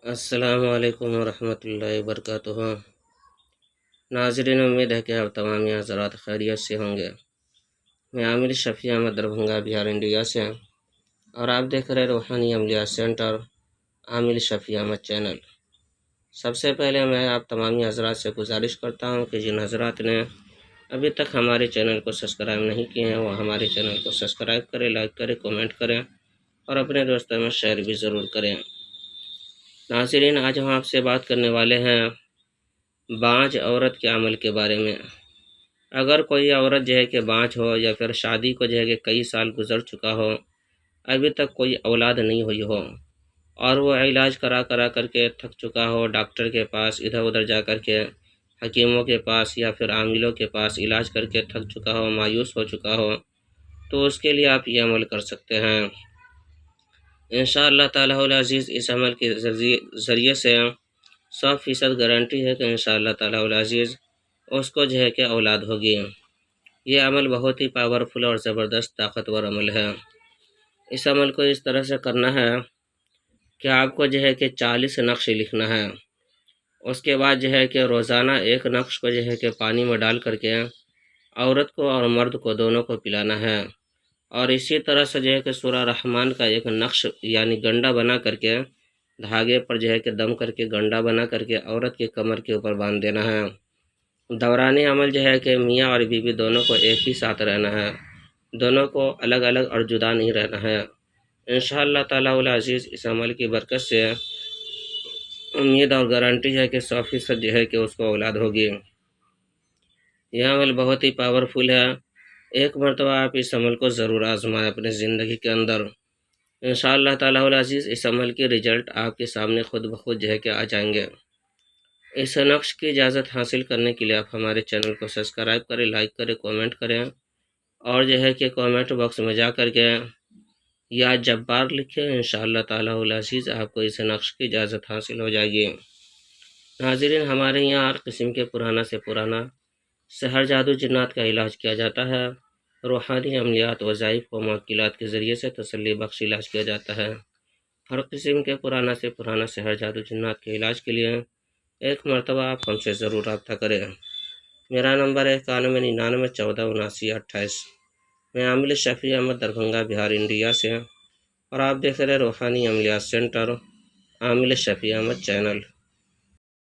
السلام علیکم ورحمۃ اللہ وبرکاتہ۔ ناظرین، امید ہے کہ آپ تمام حضرات خیریت سے ہوں گے۔ میں عامل شفیع احمد دربھنگہ بہار انڈیا سے، اور آپ دیکھ رہے روحانی عملیات سینٹر عامل شفیع احمد چینل۔ سب سے پہلے میں آپ تمام حضرات سے گزارش کرتا ہوں کہ جن حضرات نے ابھی تک ہمارے چینل کو سبسکرائب نہیں کیے ہیں وہ ہمارے چینل کو سبسکرائب کریں، لائک کریں، کومنٹ کریں اور اپنے دوستوں میں شیئر بھی ضرور کریں۔ ناظرین، آج ہم آپ سے بات کرنے والے ہیں بانجھ عورت کے عمل کے بارے میں۔ اگر کوئی عورت جو ہے کہ بانجھ ہو یا پھر شادی کو جو ہے کہ کئی سال گزر چکا ہو، ابھی تک کوئی اولاد نہیں ہوئی ہو، اور وہ علاج کرا کر کے تھک چکا ہو، ڈاکٹر کے پاس ادھر ادھر جا کر کے، حکیموں کے پاس یا پھر عاملوں کے پاس علاج کر کے تھک چکا ہو، مایوس ہو چکا ہو، تو اس کے لیے آپ یہ عمل کر سکتے ہیں۔ انشاءاللہ تعالی العزیز اس عمل کے ذریعے سے 100% گارنٹی ہے کہ انشاءاللہ تعالی العزیز اس کو جو ہے کہ اولاد ہوگی۔ یہ عمل بہت ہی پاورفل اور زبردست طاقتور عمل ہے۔ اس عمل کو اس طرح سے کرنا ہے کہ آپ کو جو ہے کہ 40 نقش لکھنا ہے۔ اس کے بعد جو ہے کہ روزانہ ایک نقش کو جو ہے کہ پانی میں ڈال کر کے عورت کو اور مرد کو دونوں کو پلانا ہے، اور اسی طرح سے جو ہے کہ سورہ رحمان کا ایک نقش یعنی گنڈا بنا کر کے دھاگے پر جو ہے کہ دم کر کے گنڈا بنا کر کے عورت کے کمر کے اوپر باندھ دینا ہے۔ دورانی عمل جو ہے کہ میاں اور بیوی دونوں کو ایک ہی ساتھ رہنا ہے، دونوں کو الگ الگ اور جدا نہیں رہنا ہے۔ انشاءاللہ تعالی العزیز اس عمل کی برکت سے امید اور گارنٹی ہے کہ 100% جو ہے کہ اس کو اولاد ہوگی۔ یہ عمل بہت ہی پاورفل ہے۔ ایک مرتبہ آپ اس عمل کو ضرور آزمائیں اپنے زندگی کے اندر۔ انشاءاللہ تعالی العزیز اس عمل کی رزلٹ آپ کے سامنے خود بخود جو ہے کہ آ جائیں گے۔ اس نقش کی اجازت حاصل کرنے کے لیے آپ ہمارے چینل کو سبسکرائب کریں، لائک کریں، کومنٹ کریں، اور جو ہے کہ کومنٹ باکس میں جا کر کے یا جبار لکھیں۔ انشاءاللہ تعالی العزیز آپ کو اس نقش کی اجازت حاصل ہو جائے گی۔ ناظرین، ہمارے یہاں ہر قسم کے پرانا سے پرانا سحر جادو جنات کا علاج کیا جاتا ہے۔ روحانی عملیات، وظائف و موکلات کے ذریعے سے تسلی بخش علاج کیا جاتا ہے۔ ہر قسم کے پرانا سے پرانا سحر جادو جنات کے علاج کے لیے ایک مرتبہ آپ ہم سے ضرور رابطہ کریں۔ میرا نمبر ہے 9199147928۔ میں عامل شفیع احمد دربھنگہ بہار انڈیا سے، اور آپ دیکھ رہے روحانی عملیات سینٹر عامل شفیع احمد چینل۔